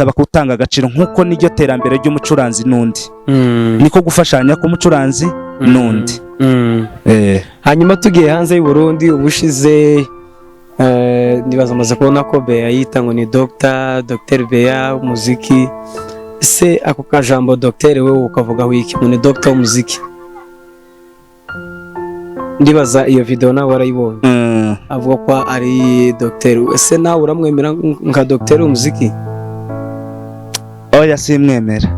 saba kutanga agaciro nkuko niryo terambere ry'umucuranzi nundi niko gufashanya ko umucuranzi nundi. Hanyuma tugiye hanze y'u Burundi ubushize nibaza amaze kubona ko Beya yita ngo ni Dr. Beya umuziki. Se ako kajambo Dr. wewe ukavuga wiki ngo ni Dr. umuziki. Ndibaza iyo video nawe warayibonye. Avuga ko ari Dr. Ese nawe uramwemera nka Dr. umuziki? Oya simwemera.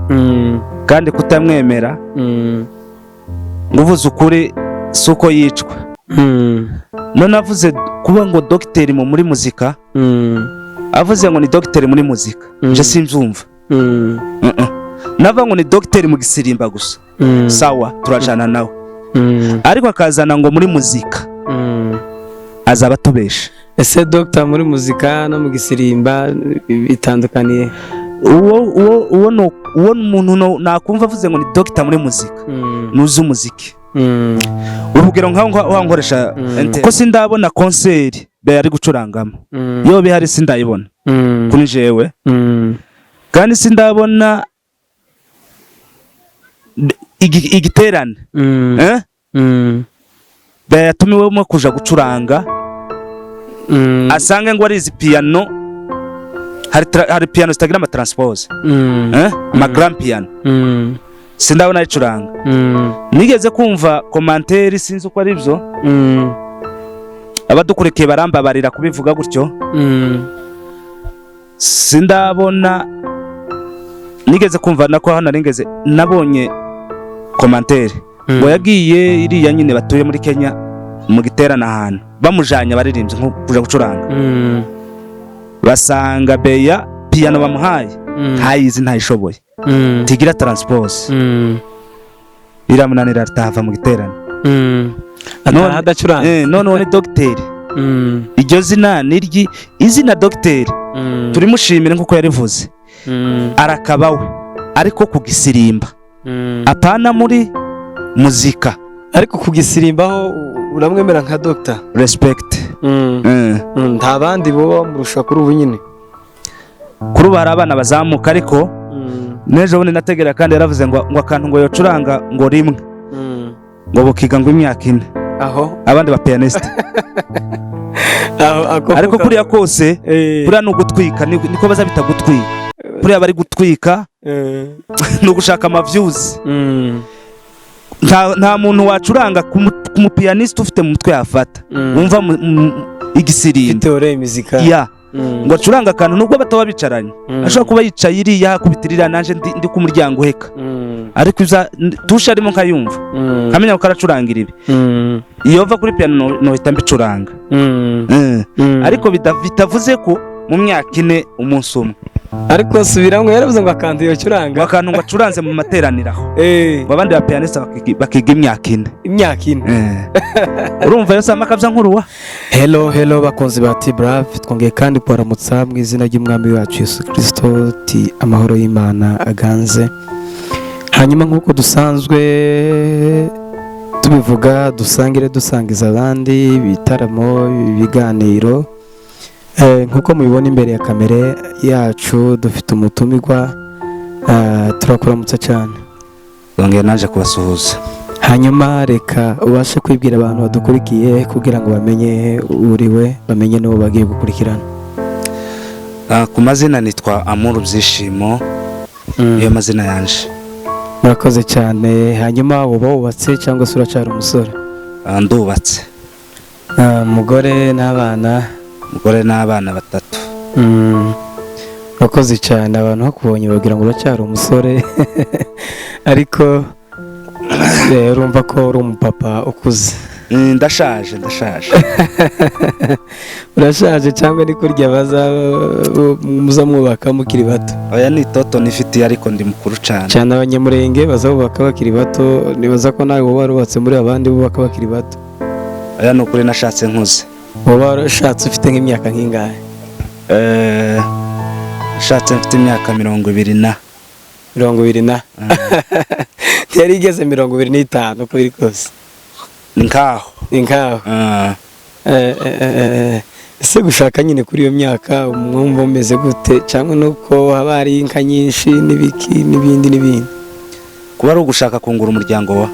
Kandi kutamwemera nguvuze ukuri suko yicwa. None avuze kuba ngo Dr. muri muzika, avuze ngo ni Dr. muri muzika, je simvyumva. Nava ngo ni Dr. mu gisirimba gusa, sawa turajana nawe, ariko akazana ngo muri muzika azaba tubesha. Ese Dr. muri muzika no mu gisirimba bitandukaniye? Uwo umuntu nakumva avuze ngo ni Dr. muri muzika nuzi umuziki. Urugero nkaho wankoresha ko sindabona concert Beya ari gucurangamo, yo bihari sindayibona kuni jewe, kandi sindabona igiterane Beya yatumiwemo kuja gucuranga, asange ngo ari izi piano, hari piano zitagira ama transpose, ama grand piano, sindabona ayicuranga. Nigeze kumva commentaire sinzi uko ari byo, abadukurekeye barambabarira kubivuga gutyo, sindabona. Nigeze kumva nako hano nigeze nabonye commentaire ngo yagiye iriya nyine batuye muri Kenya mu giterana ahantu bamujanye abaririmbyi nko kuja gucuranga, basanga Beya piano bamuhaye ntayizi ntayishoboye, tigira transpose, iramunanira atava mu giterane, adacuranga. None Dr. iryo zina niryi izina Dr. turimushimire nkuko yarivuze, arakabawe ariko kugisirimba apana muri muzika, ariko kugisirimbaho uramwemera nka Dr. Respect. Nta bandi bo murusha kuri ubu nyine, kuri ubu hari abana bazamuka, ariko nejo bundi nategera kandi yaravuze ngo akantu ngo yocuranga ngo rimwe ngo bukiga ngo imyaka 4 aho abandi ba pianiste. Ariko kuriya kose kuriya no gutwika niko bazabita gutwika, kuriya bari gutwika no gushaka ama views. Nta muntu wacuranga ku pianiste ufite mu mutwe yafata wumva igisirimba teore muzika ngo acuranga akantu nubwo bataba bicaranye, ashobora kuba yicaye iriya hakubitirira nanje ndi ku muryango heka, ariko tusha arimo nkayumva kamenya ko aracurangira ibi, iyo va kuri piano no hita mbicuranga. Ariko bitavuze ko mu myaka 4 umunsi umwe, ariko subiramwe yaravuze ngo akantu yocuranga, akantu ngo acuranze mu materaniraho, abandi ba pianiste bakiga imyaka 4. Urumva yo sama kabya nkuruwa. Hello bakunzi ba T-Brave, twongeye kandi kwaramutsa mu izina ry'umwami wacu Yesu Kristo, ti amahoro y'Imana aganze. Hanyuma nkuko dusanzwe tubivuga, dusangiza abandi bitaramo, ibiganiro, nkuko mubibona imbere ya kamera yacu dufite umutumirwa, turakuramutsa cyane. Twongeye naje kubasuhuza. Hanyuma reka ubashe kwibwira abantu badukurikiye kugira ngo bamenye uriwe, bamenye n'uwo bagiye gukurikirana. Ku mazina nitwa Amuru Byishimo, iyo mazina yanje. Murakoze cyane. Hanyuma uba wubatse cyangwa se uracyari umusore? Ndubatse. Umugore n'abana? Umugore n'abana 3. Murakoze cyane. Abantu bakubonye bagira ngo uracyari umusore ariko urumva ko uri umupapa ukuze. Ndashaje. Urashaje cyangwa ni kurya muzamwubaka mukiri bato? Oya ni toto nifitiye, ariko ndi mukuru cyane abanyamurenge bazabubaka bakiri bato. Nibaza ko nawe wowe warubatse muri abandi bubaka bakiri bato. Oya ni ukuri nashatse nkuze. Wowe warashatse ufite nk'imyaka nk'ingahe? Nashatse mfite imyaka 20 na yari igeze 25 uko biri kose. Nkaho. ese gushaka nyine kuri iyo myaka umwumva umeze gute cyangwa nuko haba hari inka nyinshi n'ibiki n'ibindi kuba ari ugushaka kungura umuryango wa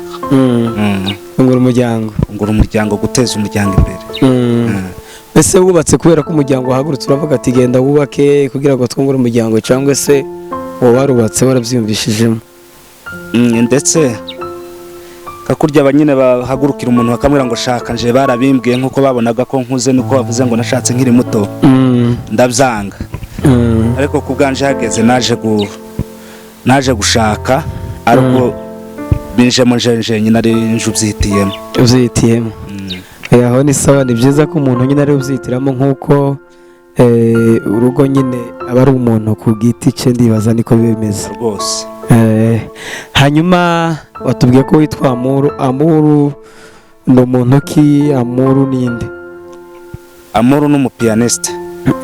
kungura umuryango guteza umuryango imbere. ese wubatse kubera ko umuryango wahagurutse uravuga ati genda wubake kugira ngo twungure umuryango cyangwa se wowe warubatse warabyiyumvishijemo? Ndetse kakurya abanyine bahagurukira umuntu bakamwira ngo shaka nje barabimbwiye nkuko babonaga ko nkuze nuko bavuze ngo nashatse nkiri muto ndabyanga. Ariko kubganje hageze naje gushaka ariko binjemo nje nyine ari njubyitiyemo. Aho ni sawa, ni byiza ko umuntu nyine ari ubyitiramo nkuko urugo nyine aba ari umuntu ku giti cye, ndibaza niko bimeze rwose. Hanyuma watubwiye ko witwa Amuru ni umuntu ki? Amuru ninde? Amuru ni umupiyaniste.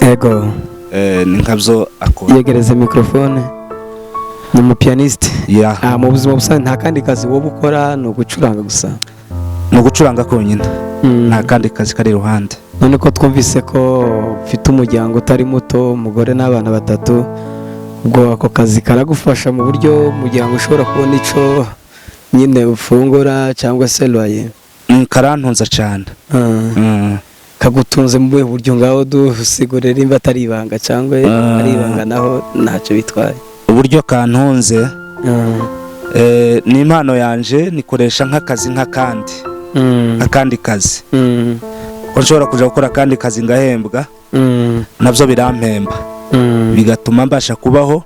Ego. Ni nkabyo akora. Yegereze mikrofone. Ni umupiyaniste. Mu buzima busanzwe nta kandi kazi wowe ukora, ni ugucuranga gusa? Ni ugucuranga konyine, nta kandi kazi kari iruhande. None ko twumvise ko ufite umuryango utari muto, umugore n'abana 3, ubwo ako kazi karagufasha mu buryo umuryango ushobora kubona ico nyine ufungura cyangwa se loyer? Karantunza cyane. Kagutunze mu buhe buryo? Ngaho dusigurira nimba atari ibanga cyangwa ari ibanga naho ntacyo bitwaye. Uburyo kantunze ni impano yanje, nikoresha nk'akazi nk'akandi akandi kazi. Ko nshobora kuja gukora akandi kazi ngahembwa, nabyo birampemba, bigatuma mbasha kubaho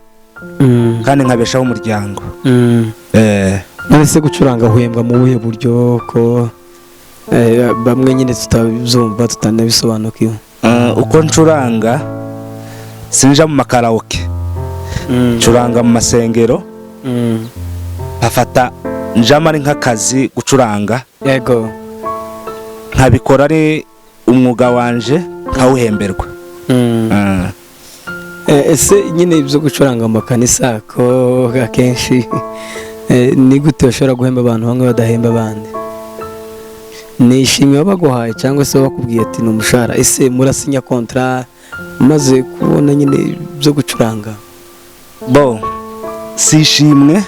kandi nkabeshaho umuryango. None se gucuranga uhembwa mu buhe buryo ko bamwe nyine tutabyumva tutanabisobanukiwe? Uko ncuranga sinja mu makaraoke, ncuranga mu masengero, afata njama ari nk'akazi gucuranga. Yego. Nkabikora ari umwuga wanje nkawuhemberwa. Ese nyine ibyo gucuranga mu makanisa ko akenshi ni gute bashobora guhemba abantu bamwe badahemba abandi? Ni ishimwe baguhaye cyangwa se bakubwiye ati ni umushahara? Ese murasinya kontra maze kubona nyine byo gucuranga? Si ishimwe,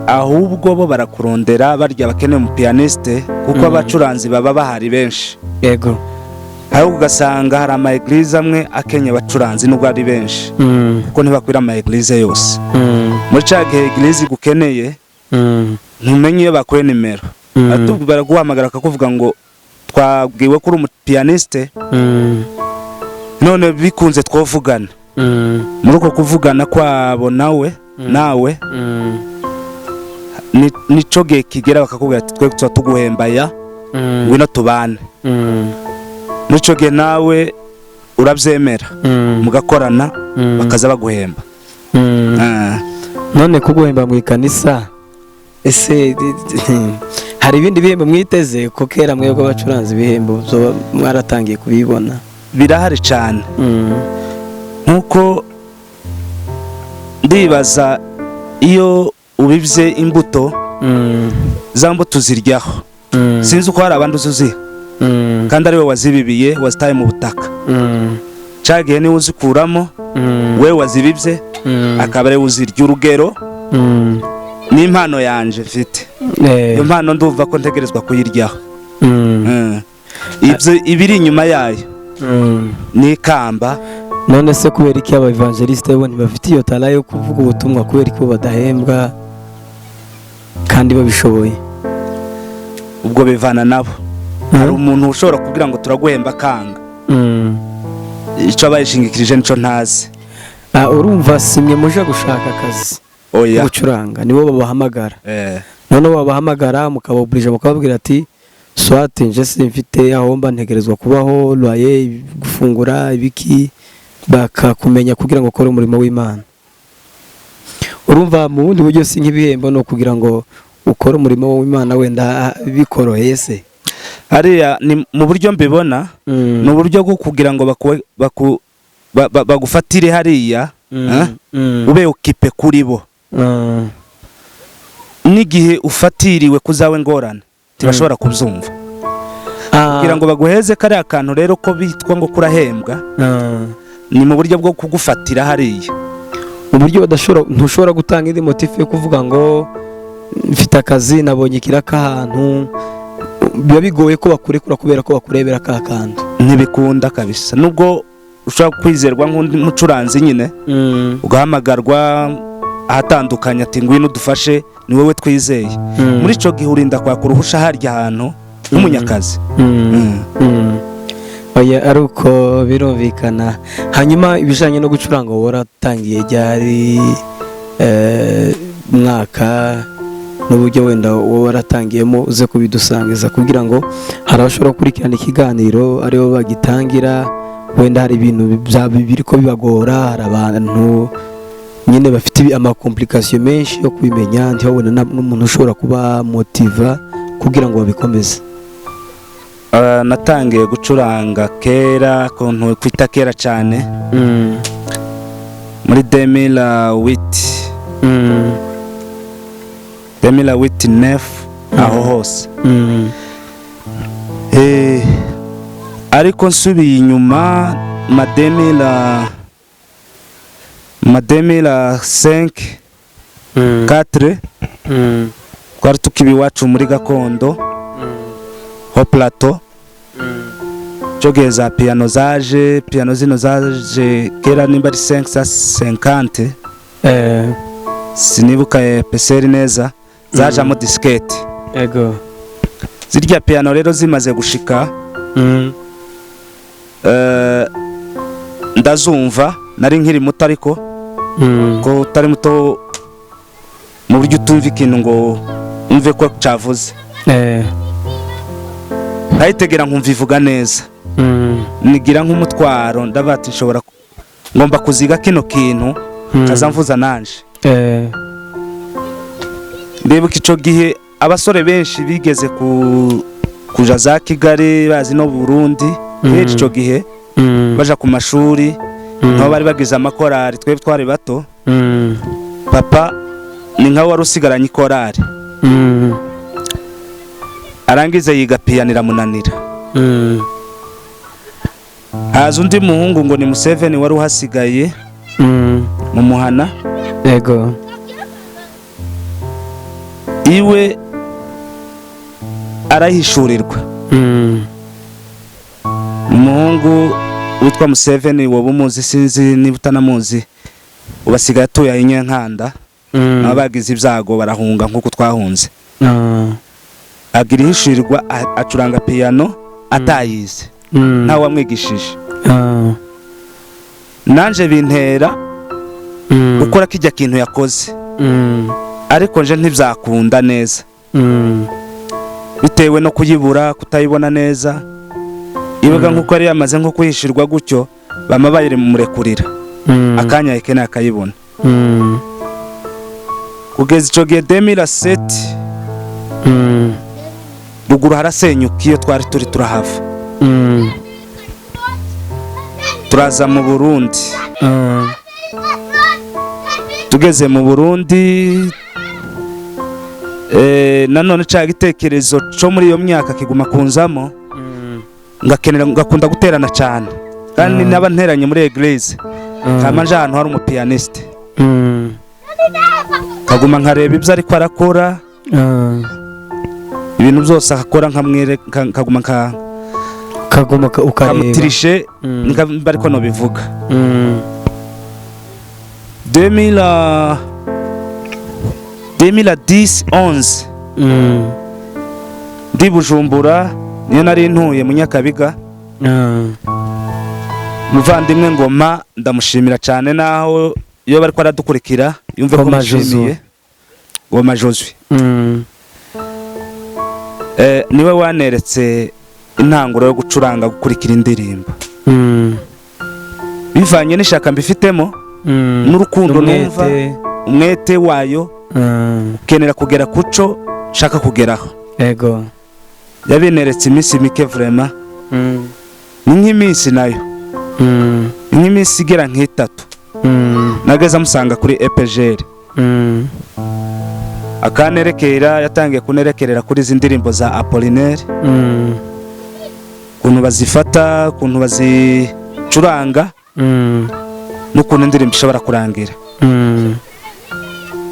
ahubwo bo barakurondera barya bakeneye umupiyaniste, kuko abacuranzi baba bahari benshi. Yego. Aho ugasanga hari ama eglise amwe akenye abacuranzi nubwo ari benshi, kuko ntibakwira ama eglise yose. Muri cyagihe eglise gukeneye ntumenye iyo bakore nimero, atubwo baraguhamagara akakuvuga ngo twabwiwe ko uri umupiyaniste, none bikunze twovugana. Muri uko kuvugana kwabo nawe nico gihe kigera bakakubwira ati twe tuguhemba ya ngwino tubane. Nico gihe nawe urabyemera mugakorana bakaza baguhemba. None kuguhemba mu ikanisa, ese hari ibindi bihembo mwiteze ko kera mwebwe abacuranzi ibihembo mwaratangiye kubibona? Birahari cyane, nkuko ndibaza iyo ubibye imbuto za mbuto ziryaho. Sinzi uko hari abandi uzuziha kandi ari we wazibibiye, wazitaye mu butaka. Cyagihe niwe uzikuramo, we wazibibye akaba ari uzirya. Urugero ni impano yanje mfite, iyo mpano ndumva ko ntegerezwa kuyiryaho. Ibiri inyuma yayo ni ikamba. None se kubera iki aba evangeliste bo ntibafite iyo tara yo kuvuga ubutumwa, kubera ko badahembwa kandi babishoboye? Ubwo bivana nabo. Hari umuntu ushobora kugira ngo turaguhemba kanga, icyo bayishingikirije nico ntazi. Urumva simwe muje gushaka akazi gucuranga, nibo babahamagara. None babahamagara mukababurije mukababwira ati swate nje simfite aho mba ntegerezwa kubaho, loyer, gufungura ibiki, bakakumenya kugira ngo ukore umurimo w'Imana. Urumva mu bundi buryo si nk'ibihembo no kugira ngo ukore umurimo w'Imana wenda bikoroheye se? Hariya ni mu buryo mbibona, ni uburyo bwo kugira ngo bagufatire hariya, ube ukipe kuri bo. N'igihe ufatiriwe kuzawe ngorane tibashobora kubyumva. kugira ngo baguheze kariya kantu rero ko bitwa ngo kurahembwa ni mu buryo bwo kugufatira hariya, uburyo ntushobora gutanga indi motifu yo kuvuga ngo mfite akazi nabonye ikiraka ahantu, biba bigoye ko bakurekura kubera ko bakurebera ka kantu. Ntibikunda kabisa, nubwo ushobora kwizerwa nk'undi mucuranzi nyine ugahamagarwa ahatandukanye ati ngwino udufashe ni wowe twizeye, muri ico gihe urinda kwaka uruhusha harya ahantu nk'umunyakazi. Oya ari uko birumvikana. Hanyuma ibijanye no gucuranga waratangiye ryari mwaka n'uburyo wenda waratangiyemo uze kubidusangiza kugira ngo hari abashobora gukurikirana ikiganiro aribo bagitangira, wenda hari ibintu biri ko bibagora, hari abantu nyine bafite amakomplikasiyo menshi yo kubimenya, ntibabona n'umuntu ushobora kuba motiva kugira ngo babikomeze. Natangiye gucuranga kera, kuntu kwita kera cyane, muri 2008 aho hose. Ariko nsubiye inyuma ma 2005 4 twari tukiba iwacu muri gakondo ho plateau, joge za piano zino zaje kera nimba ari 550 sinibuka peseri neza, zajamo diskete. Ego zirya piano rero zimaze gushika ndazumva, nari nkiri muto ariko ko utari muto mu buryo utumva ikintu ngo umve ko cavuze, nayitegera nkumva ivuga neza, nigira nk'umutwaro ndabati nshobora ngomba kuziga kino kintu kazamvuza nanje. Ndibuka ico gihe abasore benshi bigeze kuja za Kigali bazi no Burundi, rero ico gihe baja ku mashuri nabo bari bagize amakorari, twebwe twari bato. Papa ni nkaho wari usigaranye ikorari, arangiza yiga piano iramunanira. Haza undi muhungu ngo ni Museveni wari uhasigaye mu muhana. Ego iwe arahishurirwa. Umuhungu witwa Museveni wowe umuzi, sinzi niba utanamuzi, ubasigaye atuye Inyankanda, nabo bagize ibyago barahunga nk'uko twahunze. Agira ihishurirwa, acuranga piano atayize, ntawe wamwigishije. Nanje bintera gukora kijya kintu yakoze, ariko nje ntibyakunda neza bitewe no kuyibura, kutayibona neza. Ibaga nkuko ari yamaze nko kwihishirwa gutyo, bama bayire mu murekurira akanya ikene akayibona. Kugeza ico gihe 2007 ruguru harasenyuka iyo twari turi turahava, turaza mu Burundi. Tugeze mu Burundi nanone ca gitekerezo cyo muri iyo myaka kiguma kunzamo, ngakunda guterana cyane, kandi naba nteranye muri eglise kama nje ahantu hari umupianiste, kaguma nkareba ibyo ariko arakora, ibintu byose akakora kaguma ukareba ariko no bivuga. 2010-11 ndi Bujumbura, niyo nari ntuye mu Nyakabiga. Muvandimwe Ngoma ndamushimira cyane, naho iyo bari kwaradukurikira yumve ko mushimiye. Ngoma Josue niwe waneretse intanguro yo gucuranga, gukurikira indirimbo, bivanye n'ishaka mbifitemo n'urukundo numva, umwete wayo, kenera kugera kuco shaka kugeraho. Ego yabineretse iminsi mike vraiment, ni nk'iminsi nayo, nk'iminsi igera nk'itatu. Nageza musanga kuri EPGR, akanerekera, yatangiye kunerekerera kuri izi ndirimbo za Apollinaire. ukuntu bazifata, ukuntu bazicuranga n'ukuntu indirimbo ishobora kurangira.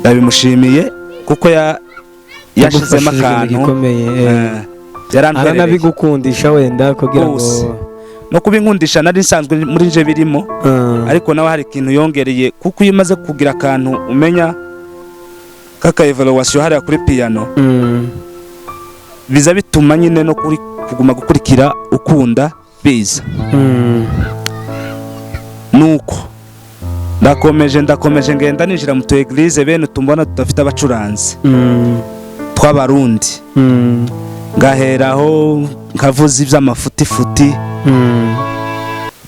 Ndabimushimiye kuko yashizemo akantu aranabigukundisha wenda kugira ngo no kubinkundisha nari nsanzwe muri nje birimo, ariko nawe hari ikintu yongereye kuko iyo umaze kugira akantu umenya kaka evaluation hariya kuri piano biza bituma nyine no kuguma gukurikira ukunda biza. Nuko ndakomeje ngenda ninjira mu tu eglise bene tumbona tudafite abacuranzi tw'abarundi, ngaheraho nkavuza iby'amafutifuti,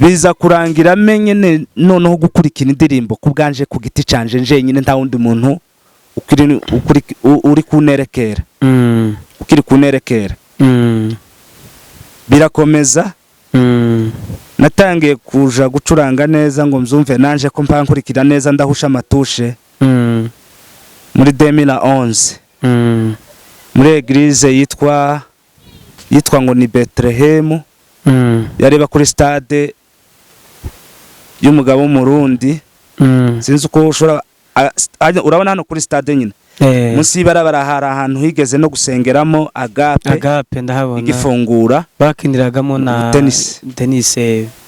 biza kurangira menye noneho gukurikira indirimbo ku bwanje ku giti canje njenyine, nta wundi muntu uri kunerekera, ukiri kunerekera. Birakomeza, natangiye kuja gucuranga neza ngo mzumve nanje ko mpankurikira neza, ndahusha amatushe muri 2011 muri eglise yitwa ngo ni Bethlehem, yareba kuri stade y'umugabo w'umurundi. Sinzi uko ushobora urabona hano kuri stade nyine munsi barabara hari ahantu higeze no gusengeramo Agape ndahabona igifungura bakiniragamo na tennis.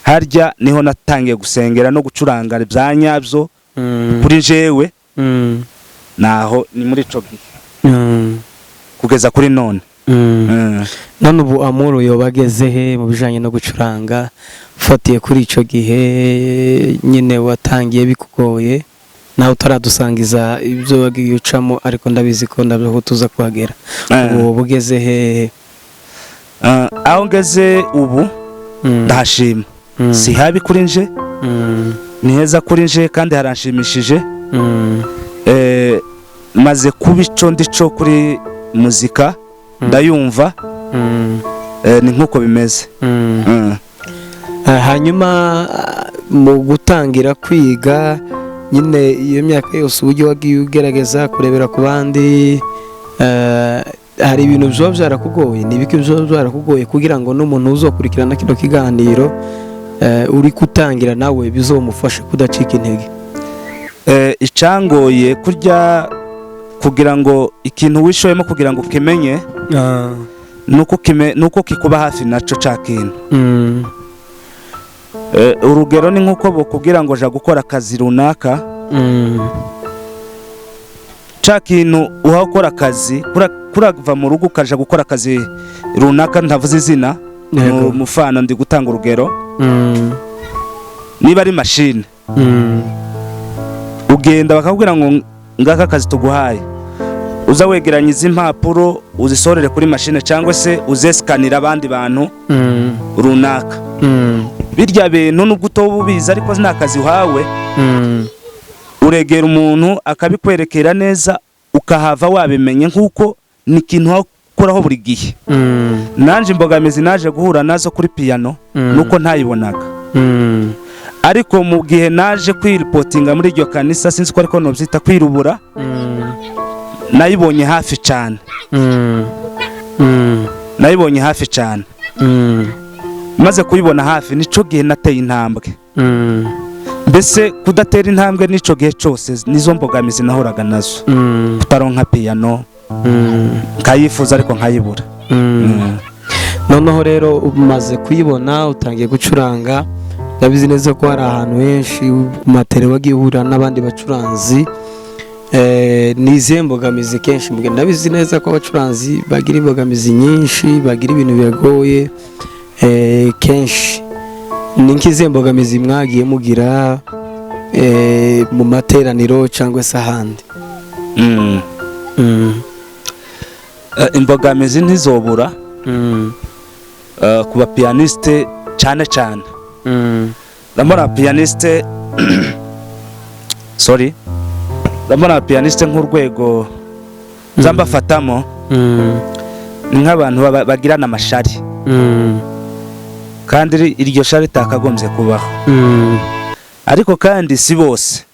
Harya niho natangiye gusengera no gucuranga bya nyabyo kuri jewe, naho ni muri ico gihe kugeza kuri none. None ubu Amuru yobageze he mu bijanye no gucuranga, ufatiye kuri ico gihe nyine watangiye bikugoye nawe utaradusangiza ibyo wagiye ucamo, ariko ndabizi ko ndabyo tuza kuhagera. Ubu bugeze he? Aho ngeze ubu ndashima, si habi kuri nje, ni heza kuri nje kandi haranshimishije. Maze kuba ico ndico kuri muzika ndayumva, ni nkuko bimeze. Hanyuma mu gutangira kwiga nyine iyo myaka yose uburyo wagiye ugerageza kurebera ku bandi, hari ibintu byo byarakugoye, ni ibiki byo byarakugoye kugira ngo n'umuntu uzokurikirana kino kiganiro uri gutangira nawe bizomufasha kudacika intege? Icangoye kurya kugira ngo ikintu wishoyemo kugira ngo ukimenye nuko kikuba hafi naco cakintu. Urugero ni nkuko bokubwira ngo ja gukora akazi runaka, cakintu uhakora akazi kurava mu rugo ukaja gukora akazi runaka, ntavuze izina mufano ndi gutanga urugero. Niba ari machine ugenda bakakubwira ngo ngaka akazi tuguhaye, uza wegeranya izi impapuro uzisorere kuri machine cyangwa se uzeskanira abandi bantu runaka. Birya bintu nubwo utobubiza ariko nta kazi uhawe, uregera umuntu akabikwerekera neza ukahava wabimenye, nkuko ni ikintu wakoraho buri gihe. Nanje imbogamizi naje guhura nazo kuri piano nuko ntayibonaga, ariko mu gihe naje kwiripotinga muri iryo kanisa, sinzi ko ariko nobyita kwirubura, nayibonye hafi cyane. Nayibonye hafi cyane, maze kuyibona hafi nico gihe nateye intambwe. Mbese kudatera intambwe nico gihe cyose nizo mbogamizi nahoraga nazo, kutaronka piano nkayifuza ariko nkayibura. Noneho rero umaze kuyibona utangiye gucuranga, ndabizi neza ko hari ahantu henshi matere wagiye uhura n'abandi bacuranzi, nizihe mbogamizi kenshi? Ndabizi neza ko abacuranzi bagira imbogamizi nyinshi, bagira ibintu biragoye kenshi. Ni nk'izihe mbogamizi mwagiye mugira mu materaniro cyangwa se ahandi? Imbogamizi ntizobura ku bapianiste cyane cyane. Ndamara pianiste sorry, ndamara pianiste nk'urwego nzambafatamo ni nk'abantu bagirana amashari, kandi iryo shari takagombye kubaho. Ariko kandi si bose,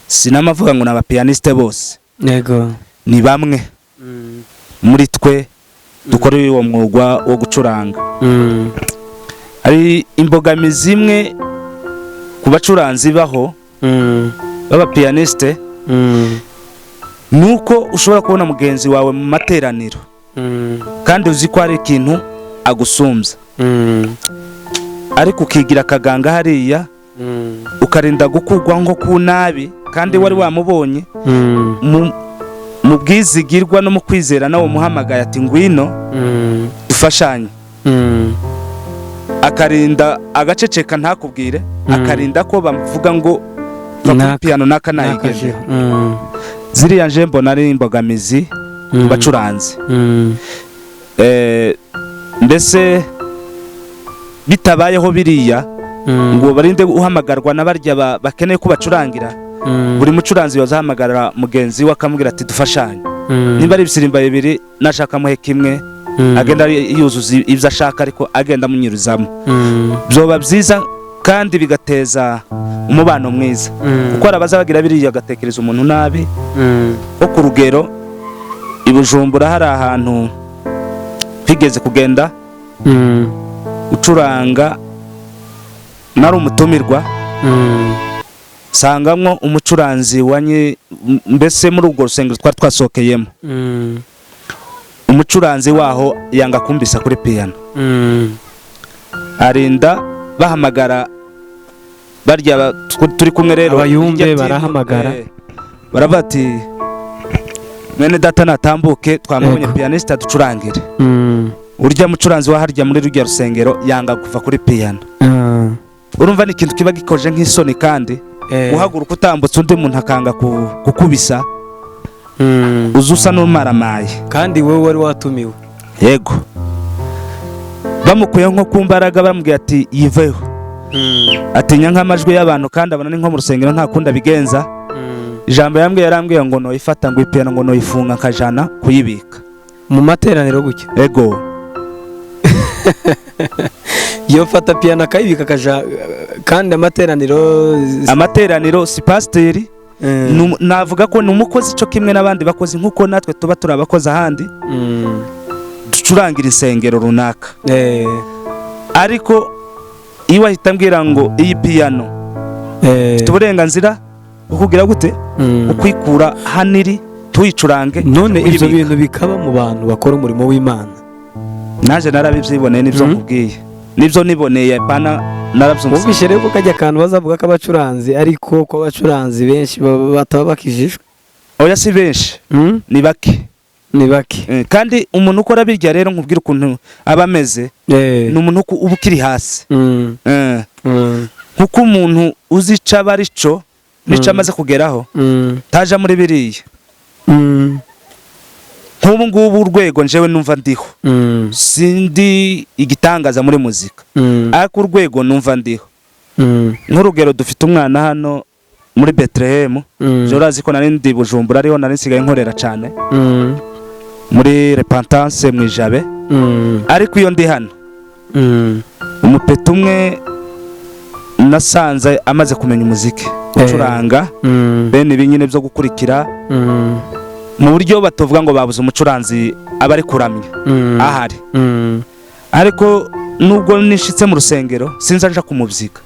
sinamavuga ngo n'abapianiste bose, yego ni bamwe muri twe dukora uwo mwuga wo gucuranga. hari imbogamizi imwe ku bacuranzi baho baba pianiste nuko ushobora kubona mugenzi wawe mu materaniro kandi uzi ko hari ikintu agusumbya ariko ukigira akaganga hariya ukarinda gukugwa nko ku nabi kandi wari wamubonye mu bwizigirwa no mu kwizera nawe umuhamagaye ati ngwino dufashanye akarinda agaceceka ntakubwire akarinda ko bamuvuga ngo va piano naka nayigeje ziriya nje mbona ari imbogamizi bacuranze mbese bitabayeho biriya ngo barinde uhamagarwa n'abarya bakeneye ko bacurangira buri mucuranzi yazahamagara mugenzi we akamubwira ati dufashanye niba ari ibisirimba bibiri nashaka muhe kimwe agenda yuzuza ibyo ashaka ariko agenda amunyurizamo byoba byiza kandi bigateza umubano mwiza kuko arabaza bagira biriya agatekereza umuntu nabi ko ku rugero i Bujumbura hari ahantu twigeze kugenda ucuranga nari umutumirwa sangamwo umucuranzi wanye mbese muri ubwo rusengero twari twasohokeyemo umucuranzi waho yanga kumbisa kuri piano arinda bahamagara barya turi kumwe rero abayumbe barahamagara barabati mwene data natambuke twamubonye pianiste aducurangire urya mucuranzi wa harya muri rujya rusengero yanga kuva kuri piano urumva ni ikintu kiba gikoje nk'isoni kandi uhaguruka utambutse undi muntu akanga kukubisa uzusa n'umaramaye kandi wowe wari watumiwe yego bamukuye nko ku mbaraga bambwiye ati yiveho atinya nk'amajwi y'abantu kandi abona ni nko mu rusengero nta kundi abigenza ijambo yarambwiye ngo noyifata ngo ipiyano ngo noyifunga akajana kuyibika mu materaniro gutya yego iyo fata piano akayibika akaja kandi amateraniro si pasiteri navuga ko ni umukozi cyo kimwe n'abandi bakozi nk'uko natwe tuba turi abakozi ahandi ducurangira insengero runaka ariko iyo wahita mbwira ngo iyi piano ifite uburenganzira ukugira gute ukwikura haniri tuyicurange none ibyo bintu bikaba mu bantu bakora umurimo w'Imana naje narabivyiboneye nivyo nkubwiye nivyo niboneye pana naravyumvise ubishe rero kajya kantu bazavuga ko abacuranzi ariko ko abacuranzi benshi bataba bakijijwe oya si benshi ni bake kandi umuntu ukora birya rero nkubwira ukuntu abameze ni umuntu uba ukiri hasi nkuko umuntu uzica barico nico amaze kugeraho taja muri biriya nk'ubu ngubu urwego njewe numva ndiho sindi igitangaza muri muzika ariko urwego numva ndiho nk'urugero dufite umwana hano muri Bethlehem urazi ko nari ndi Bujumbura ariho nari nsigaye nkorera cyane muri Repentance mu Ijabe ariko iyo ndi hano umupeta umwe nasanze amaze kumenya umuziki ucuranga bene ibinyine byo gukurikira mu buryo batovuga ngo babuze umucuranzi abari kuramya ahari ariko nubwo nishitse mu rusengero sinza nja kumubyiga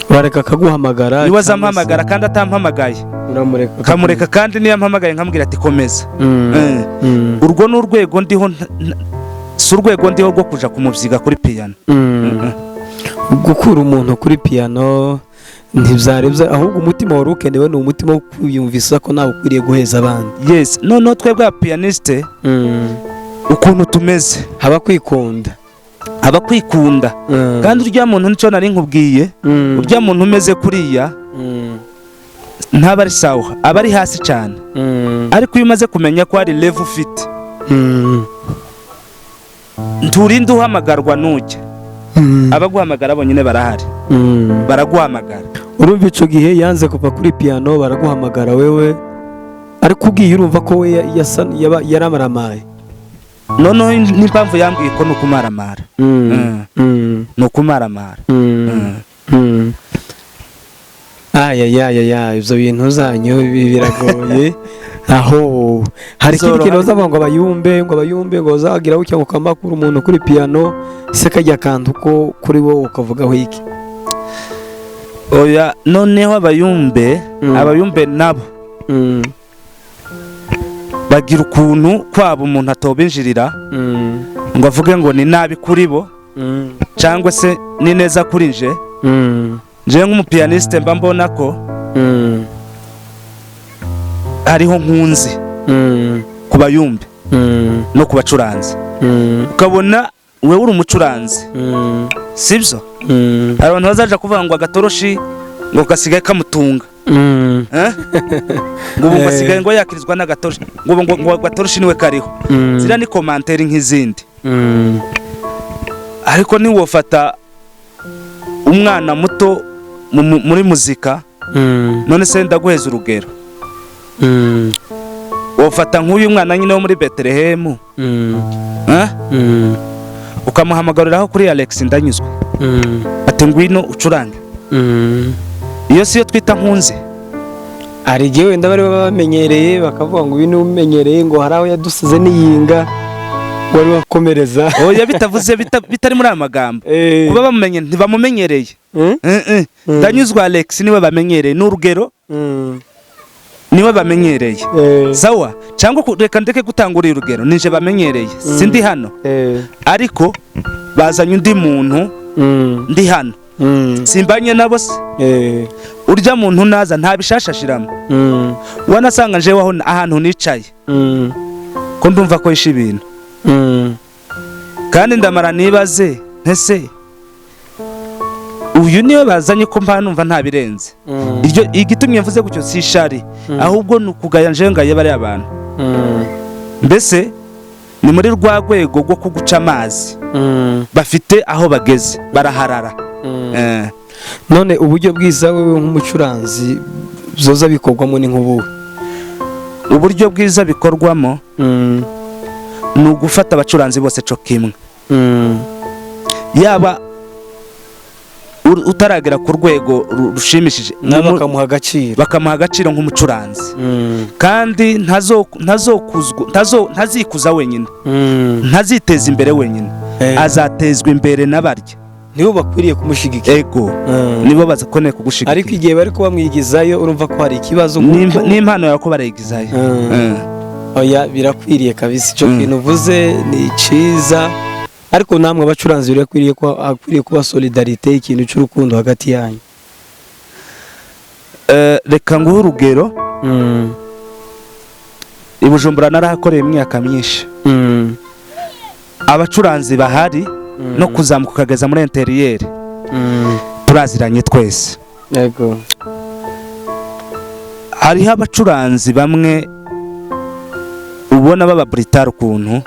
bareka akaguhamagara niwaza mpamagara kandi atampamagaye kamureka kandi niyo mpamagaye nkamubwira ati komeza urwo n'urwego ndiho si urwego ndiho rwo kuja kumubyiga kuri piano gukura umuntu kuri piano ntibyarebye ahubwo umutima wari ukenewe ni umutima wo kwiyumvisa ko nawe ukwiriye guheza abandi yes noneho twebwe abapianiste ukuntu tumeze haba kwikunda kandi urya muntu nicyo nari nkubwiye urya muntu umeze kuriya ntaba ari sawa aba ari hasi cyane ariko iyo umaze kumenya ko hari level ufite nturinde uhamagarwa n'ujya abaguhamagara bonyine barahari baraguhamagara urumva icyo gihe yanze kuva kuri piano baraguhamagara wewe ariko ubwiye urumva ko we yaramaramaye noneho n'impamvu yambwiye ko ni ukumaramara ayayayaya ibyo bintu zanyu biragoye. Aho hari ikindi kintu bazavuga ngo abayumbe ngo uzagira gutya ngo ukamakura umuntu kuri piano se kajya akantu ko kuri wowe ukavugaho iki? Oya, noneho abayumbe nabo bagira ukuntu kwabo umuntu atobinjirira ngo avuge ngo ni nabi kuri bo cyangwa se ni neza kuri nje. Nje nk'umupianiste mba mbona ko hariho nkunzi ku bayumbe no ku bacuranzi, ukabona wewe uri umucuranzi sibyo, hari abantu bazaja kuvuga ngo agatoroshi ngo gasigaye kamutunga ngo ubu gasigaye ngo yakirizwa n'agatoroshi ngo agatoroshi niwe kariho. Zira ni komanteri nk'izindi, ariko niwofata umwana muto muri muzika none se ndaguheza urugero, wofata nk'uyu mwana nyine wo muri Betelehemu ukamuhamagariraho kuri Alex Ndanyuzwe ati ngwino ucurange, iyo siyo twita nkunzi. Hari igihe wenda bari bamenyereye bakavuga ngo uyu ni umenyereye ngo hari aho yadusize n'iyinga wari wakomereza. Oya, bitavuze bitari muri aya magambo, kuba bamumenye ntibamumenyereye. Ndanyuzwe Alex niwe bamenyereye, n'urugero niwe bamenyereye. Sawa, cyangwa reka ndeke gutangura urugero, nije bamenyereye sindi hano, ariko bazanye undi muntu ndi hano simbanye nabo se. Urya muntu naza nta bishashashiramo, wanasanga nje waho ahantu nicaye ko ndumva ko yishe ibintu, kandi ndamara nibaze ntese uyu niwe bazanye ko mpa numva nta birenze. Iryo igitumye mvuze gutyo si ishari, ahubwo nukugaya nje ngaye bari abantu. Mbese ni muri rwa rwego rwo kuguca amazi, bafite aho bageze baraharara. None uburyo bwiza wewe nk'umucuranzi zoza bikorwamo ni nk'ubu? Uburyo bwiza bikorwamo ni ugufata abacuranzi bose cyo kimwe, yaba utaragera ku rwego rushimishije bakamuha agaciro nk'umucuranzi, kandi ntazikuza wenyine, ntaziteza imbere wenyine, azatezwa imbere n'abarya, nibo bakwiriye kumushyigikira. Ego, nibo bazakoneye kugushigikira. Ariko igihe bari kubamwigizayo urumva ko hari ikibazo n'impano yawe ko barayigizayo. Oya, birakwiriye kabisa icyo kintu uvuze ni cyiza, ariko namwe abacuranzi birakwiriye kuba solidarite, ikintu cy'urukundo hagati yanyu. Reka nguhe urugero, i Bujumbura narahakoreye imyaka myinshi, abacuranzi bahari no kuzamuka ukageza muri interiyeri turaziranye twese. Yego, hariho abacuranzi bamwe ubona baba britare ukuntu,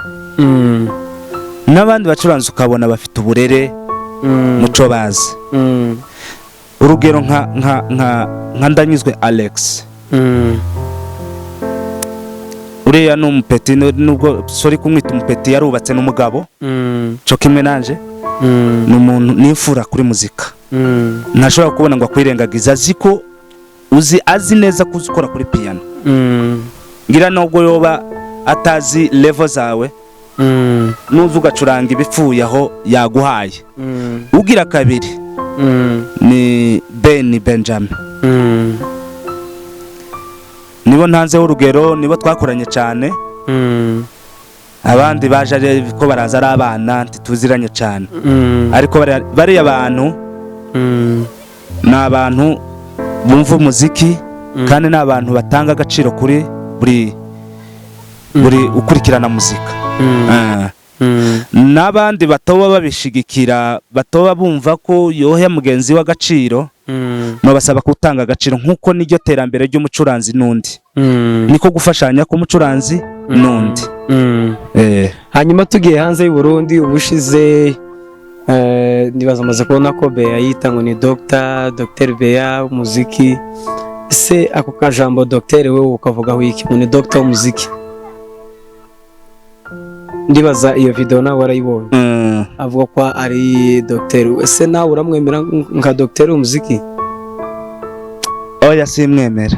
n'abandi bacuranzi ukabona bafite uburere muco bazi. Urugero nka Ndanyuzwe Alex, uriya ni umupeti, nubwo sori kumwita umupeti, yarubatse n'umugabo cyo kimwe nanje, ni umuntu n'imfura kuri muzika, ntashobora kubona ngo akwirengagiza, azi neza kuzikora kuri piano. Ngira nubwo yoba atazi level zawe, nuza ugacuranga ibipfuye aho yaguhaye. Ugira kabiri ni Benjamin, nibo ntanzeho urugero, nibo twakoranye cyane. Abandi baje ko baraza ari abana ntituziranye cyane, ariko bariya abantu ni abantu bumva umuziki, kandi ni abantu batanga agaciro kuri buri ukurikirana muzika. N'abandi batoba babishigikira, batoba bumva ko yohe mugenzi w'agaciro, nobasaba gutanga agaciro, nkuko niryo terambere ry'umucuranzi n'undi, niko gufashanya k'umucuranzi n'undi. Hanyuma tugiye hanze y'u Burundi, ubushize ndibaza amaze kubona ko Beya yita ngo ni Dr. Beya umuziki. Se ako kajambo Dr. wewe ukavugaho iki? Ngo ni Dr. umuziki. Ndibaza iyo video nawe warayibonye, avuga ko ari Dr. Ese nawe uramwemera nka Dr. umuziki? oya simwemera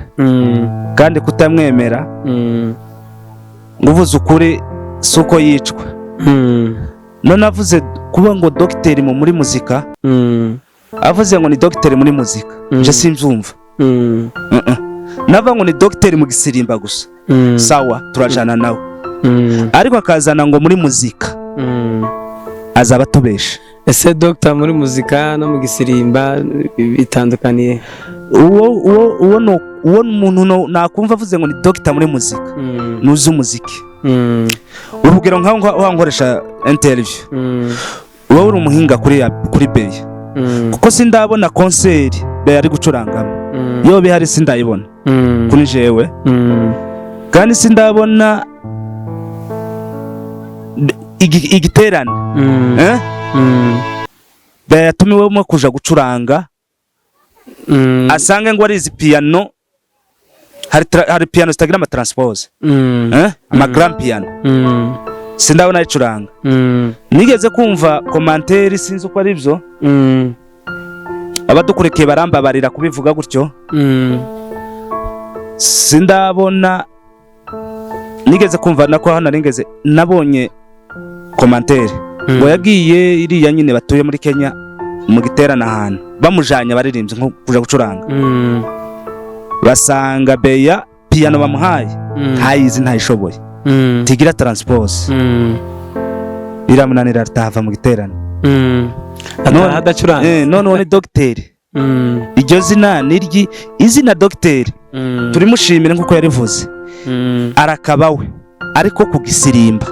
kandi kutamwemera nguvuze ukuri suko yicwa none avuze kuba ngo dogiteri muri muzika avuze ngo ni dogiteri muri muzika je simbyumva nava ngo ni dogiteri mu gisirimba gusa sawa turajana nawe ariko akazana ngo muri muzika azaba tubesha. Ese doctor muri muzika no mu gisirimba bitandukaniye? Uwo umuntu nakumva avuze ngo ni doctor muri muzika nuzi umuziki. Urugero nkaho wankoresha interview wowe uri umuhinga kuri Beya kuko sindabona concert Beya ari gucurangamo yo bihari sindayibona kuri jewe kandi sindabona igiterane Beya yatumiwemo kuja gucuranga asange ngo ari izi piano hari piano zitagira ama transpose ama grand piano sindabona icuranga nigeze kumva commentaire sinzi uko ari byo abadukurekeye barambabarira kubivuga gutyo sindabona nigeze kumva nako hano nigeze nabonye commentaire ngo yagiye iriya nyine batuye muri Kenya mu giterana ahantu bamujanye baririmbye nko kuja gucuranga basanga Beya piano bamuhaye ntayizi ntayishoboye tigira transpose biramunanira atava mu giterane none dogiteri iryo zina niryi izina dogiteri turimushimire nkuko yarivuze arakabawe ariko kugisirimba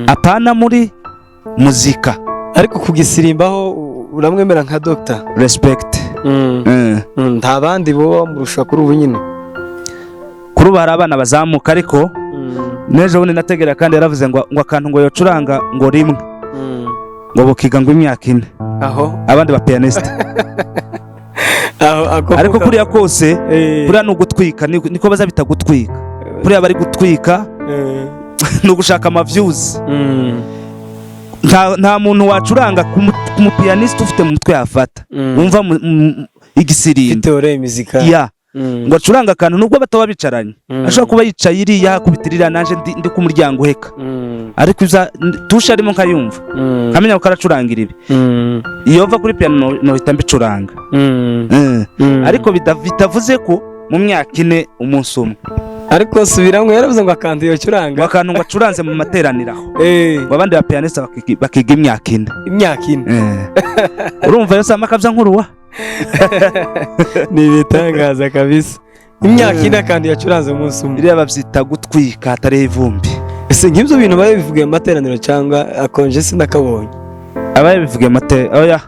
apana muri muzika ariko kugisirimbaho uramwemera nka doctor respect nta bandi bo murusha kuri ubu nyine kuri ubu hari abana bazamuka ariko nejo bundi nategera kandi yaravuze ngo akantu ngo yocuranga ngo rimwe ngo bukiga ngo imyaka 4 aho abandi ba pianiste ariko kuriya kose kuriya no gutwika niko bazabita gutwika kuriya bari gutwika no gushaka ama views nta muntu wacuranga ku pianiste ufite mu mutwe yafata umva igisirimba teore muzika ya ngo acuranga akantu nubwo bataba bicaranye ashobora kuba yicaye iriya kubitirira nanje ndi ku muryango heka ariko iza tusha arimo nkayumva kamenya ko karacurangira ibi iyo va kuri piano no hita mbicuranga ariko bitavuze ko mu myaka 4 umunsi umwe ariko subiramwe yaravuze ngo akantu yocuranga akantu ngo acuranze mu materaniraho abandi ba pianiste bakiga imyaka 4 urumva yo sama kabya nkuruwa ni bitangaza kabisa imyaka 4 kandi yacuranze umunsi umwe iriya babyita gutwika atari ivumbi. Ese nk'ibyo bintu baye bivuge mu materaniro cyangwa akonje sinakabonye abaye bivuge mate oya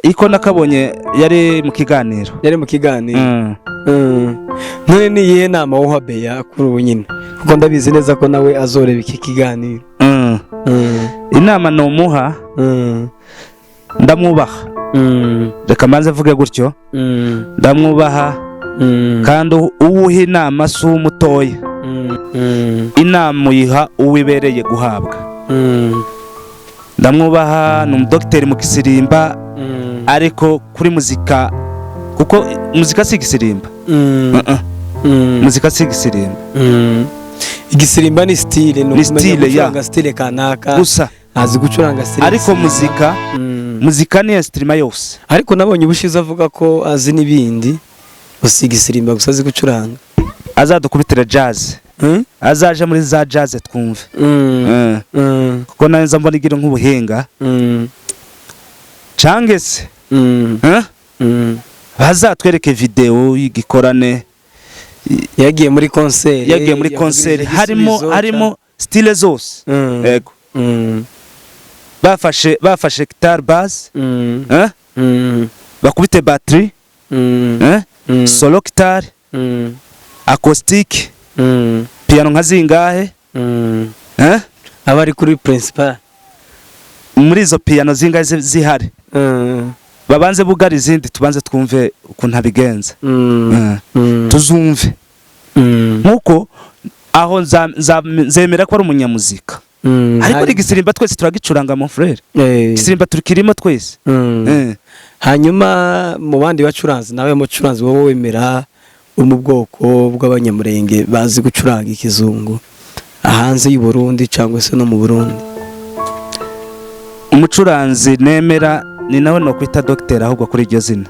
iko nakabonye yari mu kiganiro none ni yihe nama woha Beya kuri ubu nyine kuko ndabizi neza ko nawe azoreba iki kiganiro inama no muha ndamwubaha reka manze vuge gutyo ndamwubaha kandi uwuha inama si umutoya inama uyiha uwibereye guhabwa ndamwubaha ni umudogiteri mu gisirimba ariko kuri muzika kuko muzika si gisirimba muzika si gisirimba igisirimba ni style no gucuranga style kanaka gusa azi gucuranga style ariko muzika ni instrument yose ariko nabonye ubushize avuga ko azi nibindi usiga igisirimba gusa azi gucuranga azadukubitira jazz azaje muri za jazz twumve kuko nanza mbona igira nk'ubuhenga cangese bazatwereke video y'igikorane yagiye muri concert harimo style zose yego bafashe guitar bass bakubite battery solo guitar acoustic piano nka zingahe abari kuri principal muri izo piano zingahe zihari babanze bugari izindi tubanze twumve ukuntu abigenza tuzumve nkuko aho nzemera ko ari umunyamuzika ariko igisirimba twese turagicuranga mon frère igisirimba turikirimo twese hanyuma mu bandi bacuranzi nawe mucuranzi wowe wemera bo mu bwoko bw'abanyamurenge bazi gucuranga ikizungu hanze y'u Burundi cyangwa se no mu Burundi? Umucuranzi nemera ni nawe no kwita Dr ahubwo kuri iryo zina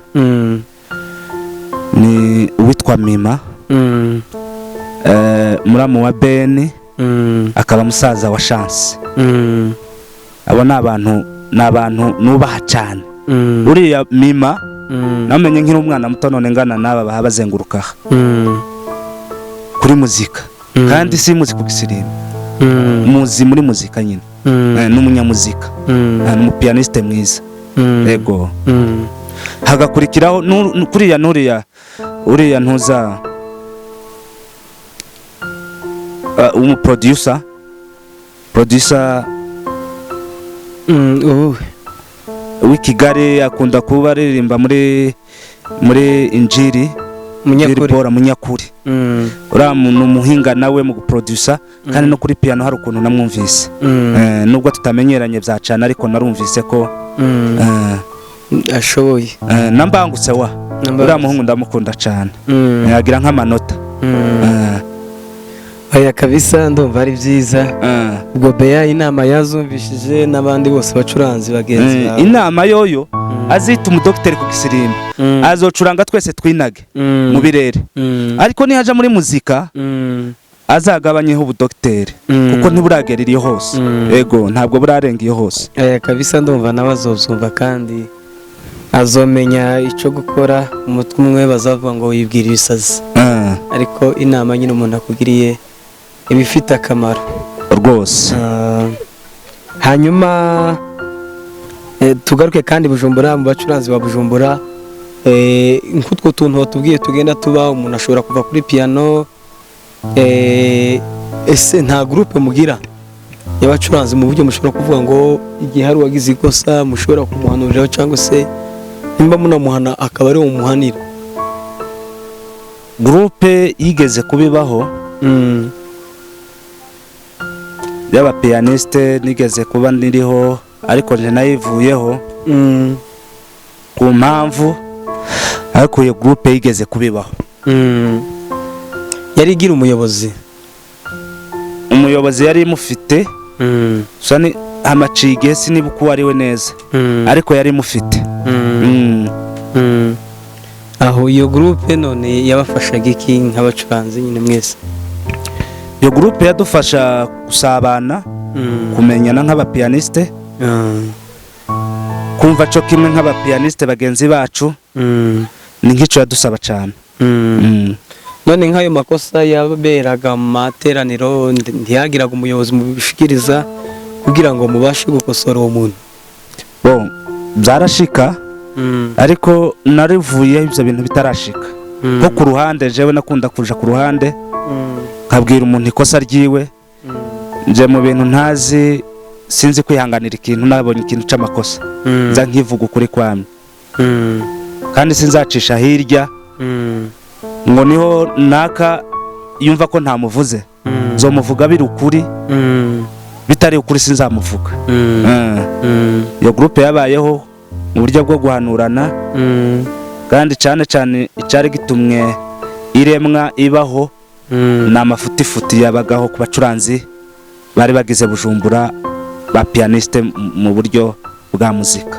ni uwitwa Mima, muramu wa Ben, akaba musaza wa Chance. Abo ni abantu nubaha cyane. Uriya Mima namenye nkiri umwana muto none ngana naba bahabazenguruka kuri muzika, kandi si muzika gisirimu, muzi muri muzika nyine, n'umunyamuzika, n'umupianiste mwiza. Yego. Hagakurikiraho uriya ntuza producer w'Ikigali, akunda kuba aririmba muri Injiri Munyakuri. Uriya muntu umuhinga nawe mu guproducer, kandi no kuri piano hari ukuntu namwumvise, nubwo tutamenyeranye byacana ariko narumvise ko ashoboye. Nambangutse uriya muhungu ndamukunda cyane, yagira nk'amanota. Aya kabisa ndumva ari byiza. Ubwo Bea inama yazumvishije n'abandi bose bacuranzi bagenzi bawe. Inama yoyo azita umudokiteri ku gisirimu, azocuranga twese twinage mu birere, ariko nihaja muri muzika azagabanyeho ubudokiteri kuko ntiburagera iyo hose. Yego, ntabwo burarenga iyo hose. Aya kabisa ndumva nawe azozumva kandi azomenya icyo gukora. Umutwe umwe bazavuga ngo wibwira ibisazi, ariko inama nyine umuntu akugiriye ibifite akamaro rwose. Hanyuma tugaruke kandi Bujumbura, mu bacuranzi ba Bujumbura, nk'utwo tuntu watubwiye tugenda tuba, umuntu ashobora kuva kuri piano. Ese nta groupe mugira y'abacuranzi mu buryo mushobora kuvuga ngo igihe hari uwagize ikosa mushobora kumuhanurira, cyangwa se nimba munamuhana akaba ari umuhanira? Groupe yigeze kubibaho y'abapianiste, nigeze kuba ndiriho, ariko nje nayivuyeho ku mpamvu, ariko iyo groupe yigeze kubibaho. Yari igira umuyobozi yari imufite, sani amacige sinibuka uwo ari we neza, ariko yari imufite. Aho iyo groupe none yabafashaga iki nk'abacuranzi nyine mwese? Iyo groupe yadufasha gusabana, kumenyana nk'abapianiste, kumva cyo kimwe nk'abapianiste bagenzi bacu, ni nk'icyo yadusaba cyane. None nk'ayo makosa yaberaga mu materaniro ntiyagiraga umuyobozi mubishikiriza kugira ngo mubashe gukosora uwo muntu? Byarashika, ariko narivuye ibyo bintu bitarashika. Ko ku ruhande jewe nakunda kuja ku ruhande nkabwira umuntu ikosa ryiwe, nje mu bintu ntazi, sinzi kwihanganira ikintu, nabonye ikintu c'amakosa nza nkivuga ukuri kwamwe, kandi sinzacisha hirya ngo niho naka yumva ko ntamuvuze, nzomuvuga biri ukuri, bitari ukuri sinzamuvuga. Iyo groupe yabayeho mu buryo bwo guhanurana, kandi cyane icyari gitumwe iremwa ibaho na amafuti yabagaho ku bacuranzi bari bagize Bujumbura ba pianiste mu buryo bwa muzika.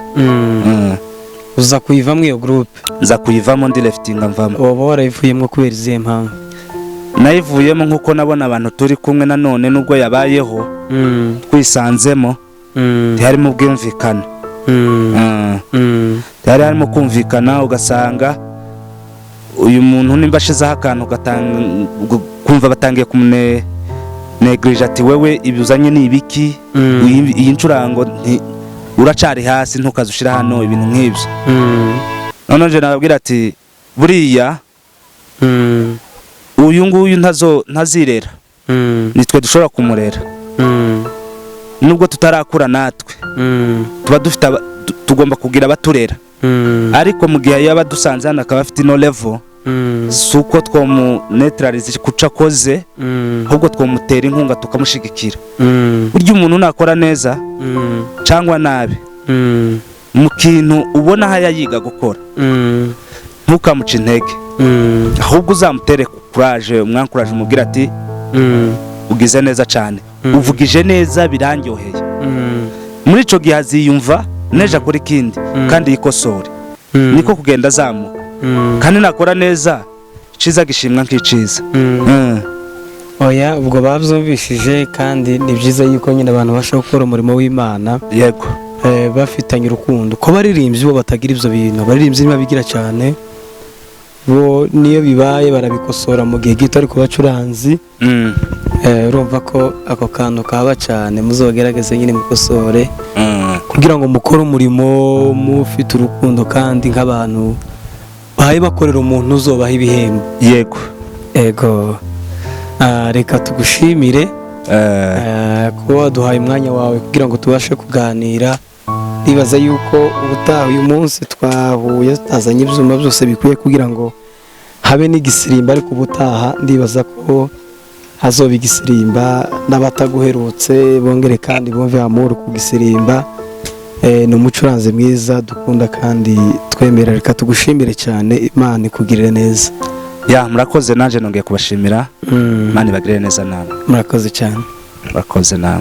Uza kuyivamo iyo groupe? Nza kuyivamo, ndi leftinga mvamo. Waba warayivuyemo kubera izihe mpamvu? Nayivuyemo nkuko nabona abantu turi kumwe, nanone nubwo yabayeho twisanzemo harimo ubwumvikana, harimo kumvikana, ugasanga uyu muntu nimba ashizeho akantu kumva batangiye kumnegrija ati wewe ibuzanye ni ibiki, iyi ncurango uracari hasi ntukazushira hano, ibintu nk'ibyo. None nje nababwira ati buriya uyu nguyu ntazirera, nitwe dushobora kumurera, nubwo tutarakura natwe tuba dufite tugomba kugira abaturera, ariko mu gihe yaba dusanze hano akaba afite ino level, suko twomuneutralize kuca koze, ahubwo twomutera inkunga tukamushigikira. Burya umuntu nakora neza cyangwa nabi mu kintu ubona haya yiga gukora, ntukamuca intege, ahubwo uzamutere courage, umwankuraje umubwira ati ugize neza cyane, uvugije neza birandyoheye. Muri ico gihe aziyumva neje akora ikindi kandi yikosore, niko kugenda azamuka. Kandi nakora neza ciza gishimwa nk'iciza. Oya, ubwo bavyumvishije, kandi ni byiza yuko nyine abantu bashobora gukora umurimo w'Imana yego bafitanye urukundo. Ko baririmbyi bo batagira ivyo bintu, baririmbyi ntibabigira cyane, bo niyo bibaye barabikosora mu gihe gito, ariko bacuranzi urumva ko ako kantu kaba cyane, muzogerageze nyine mukosore kugira ngo mukore umurimo mufite urukundo, kandi nk'abantu bahaye bakorera umuntu uzobaha ibihembo. Yego. Reka tugushimire kuba waduhaye umwanya wawe kugira ngo tubashe kuganira. Nibaza yuko ubutaha uyu munsi twahuye tutazanye ibyuma byose bikwiye kugira ngo habe n'igisirimba, ariko ubutaha ndibaza ko hazoba igisirimba, n'abataguherutse bongere kandi bumve amuru ku gisirimba. Ni umucuranzi mwiza dukunda kandi twemera. Reka tugushimire cyane, Imana ikugirire neza. Murakoze, naje nongeye kubashimira. Imana ibagirire neza namwe. Murakoze cyane. Murakoze namwe.